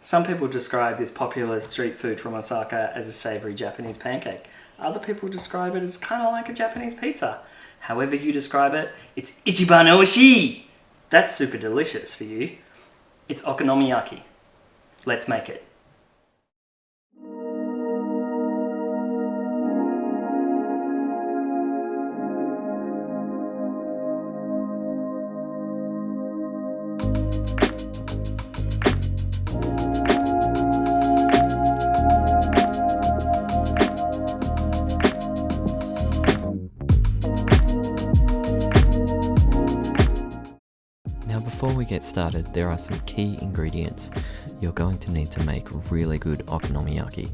Some people describe this popular street food from Osaka as a savoury Japanese pancake. Other people describe it as kind of like a Japanese pizza. However you describe it, it's ichiban oishii! That's super delicious for you. It's okonomiyaki. Let's make it. Before we get started, there are some key ingredients you're going to need to make really good okonomiyaki.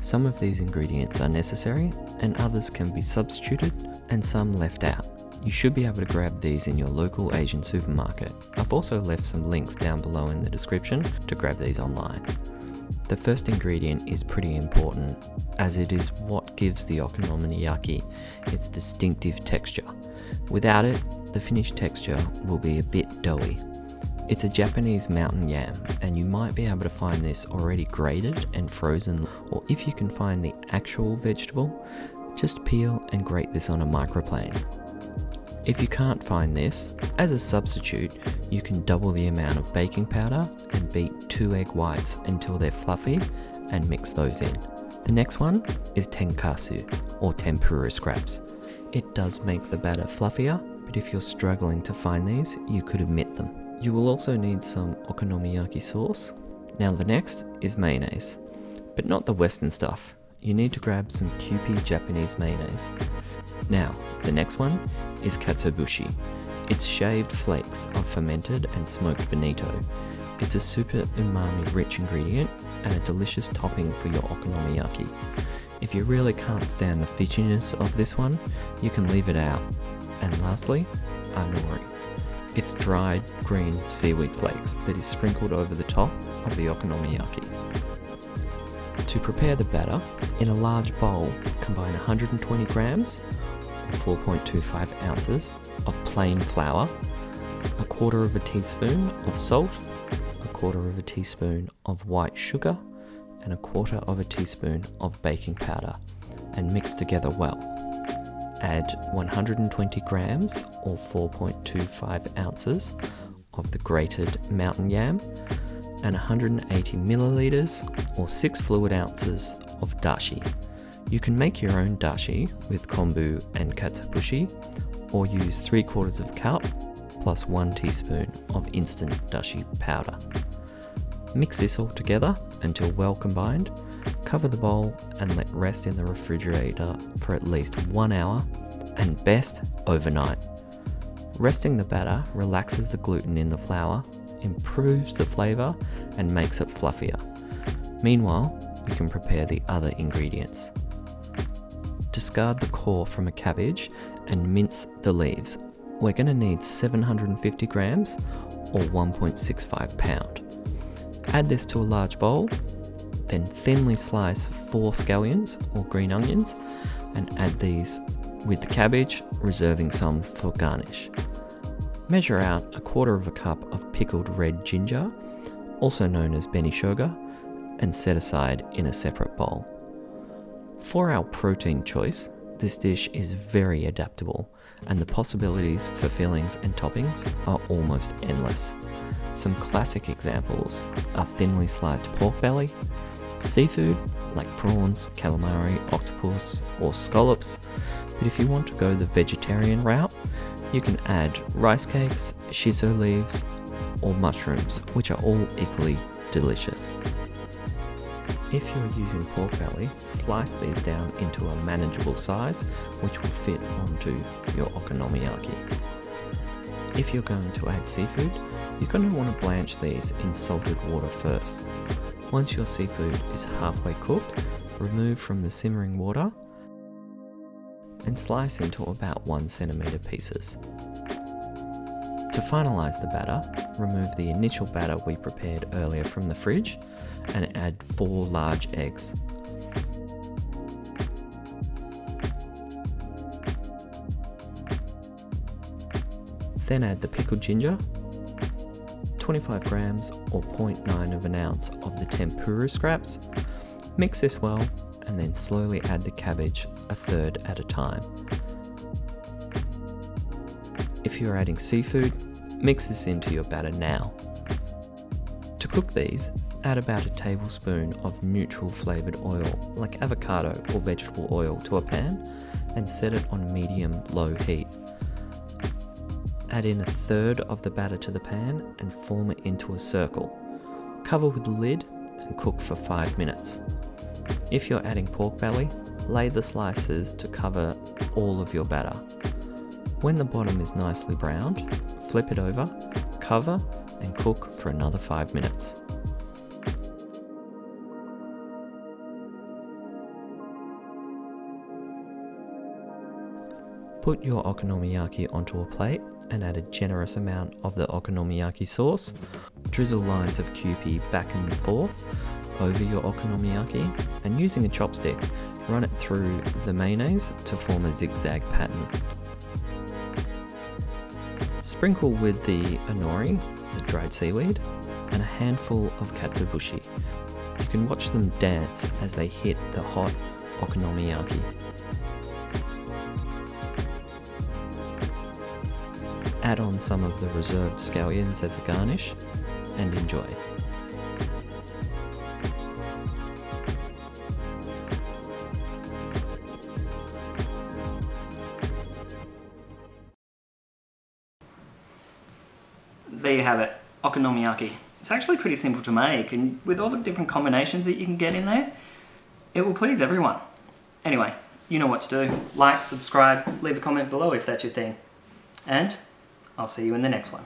Some of these ingredients are necessary and others can be substituted and some left out. You should be able to grab these in your local Asian supermarket. I've also left some links down below in the description to grab these online. The first ingredient is pretty important as it is what gives the okonomiyaki its distinctive texture. Without it, the finished texture will be a bit doughy. It's a Japanese mountain yam, and you might be able to find this already grated and frozen, or if you can find the actual vegetable, just peel and grate this on a microplane. If you can't find this, as a substitute, you can double the amount of baking powder and beat 2 egg whites until they're fluffy and mix those in. The next one is tenkasu, or tempura scraps. It does make the batter fluffier, but if you're struggling to find these, you could omit them. You will also need some okonomiyaki sauce. Now the next is mayonnaise, but not the Western stuff. You need to grab some Kewpie Japanese mayonnaise. Now, the next one is katsuobushi. It's shaved flakes of fermented and smoked bonito. It's a super umami rich ingredient and a delicious topping for your okonomiyaki. If you really can't stand the fishiness of this one, you can leave it out. And lastly, anori. It's dried green seaweed flakes that is sprinkled over the top of the okonomiyaki. To prepare the batter, in a large bowl, combine 120 grams, or 4.25 ounces, of plain flour, 1/4 teaspoon of salt, 1/4 teaspoon of white sugar, and 1/4 teaspoon of baking powder, and mix together well. Add 120 grams or 4.25 ounces of the grated mountain yam and 180 milliliters or 6 fluid ounces of dashi. You can make your own dashi with kombu and katsuobushi or use 3/4 cup plus 1 teaspoon of instant dashi powder. Mix this all together until well combined. Cover the bowl and let rest in the refrigerator for at least 1 hour and best overnight. Resting the batter relaxes the gluten in the flour, improves the flavour and makes it fluffier. Meanwhile, you can prepare the other ingredients. Discard the core from a cabbage and mince the leaves. We're going to need 750 grams or 1.65 pound. Add this to a large bowl. Then thinly slice 4 scallions or green onions and add these with the cabbage, reserving some for garnish. Measure out 1/4 cup of pickled red ginger, also known as beni shoga, and set aside in a separate bowl. For our protein choice, this dish is very adaptable and the possibilities for fillings and toppings are almost endless. Some classic examples are thinly sliced pork belly, seafood like prawns, calamari, octopus or scallops, but if you want to go the vegetarian route, you can add rice cakes, shiso leaves or mushrooms, which are all equally delicious. If you're using pork belly, slice these down into a manageable size, which will fit onto your okonomiyaki. If you're going to add seafood, you're going to want to blanch these in salted water first. Once your seafood is halfway cooked, remove from the simmering water and slice into about 1 centimeter pieces. To finalize the batter, remove the initial batter we prepared earlier from the fridge and add 4 large eggs. Then add the pickled ginger, 25 grams or 0.9 of an ounce of the tempura scraps. Mix this well and then slowly add the cabbage a third at a time. If you're adding seafood, mix this into your batter now. To cook these, add about a tablespoon of neutral flavoured oil like avocado or vegetable oil to a pan and set it on medium-low heat. Add in a third of the batter to the pan and form it into a circle. Cover with the lid and cook for 5 minutes. If you're adding pork belly, lay the slices to cover all of your batter. When the bottom is nicely browned, flip it over, cover and cook for another 5 minutes. Put your okonomiyaki onto a plate and add a generous amount of the okonomiyaki sauce. Drizzle lines of Kewpie back and forth over your okonomiyaki and using a chopstick, run it through the mayonnaise to form a zigzag pattern. Sprinkle with the onori, the dried seaweed, and a handful of katsuobushi. You can watch them dance as they hit the hot okonomiyaki. Add on some of the reserved scallions as a garnish and enjoy. There you have it, okonomiyaki. It's actually pretty simple to make, and with all the different combinations that you can get in there, it will please everyone. Anyway, you know what to do. Like, subscribe, leave a comment below if that's your thing. And I'll see you in the next one.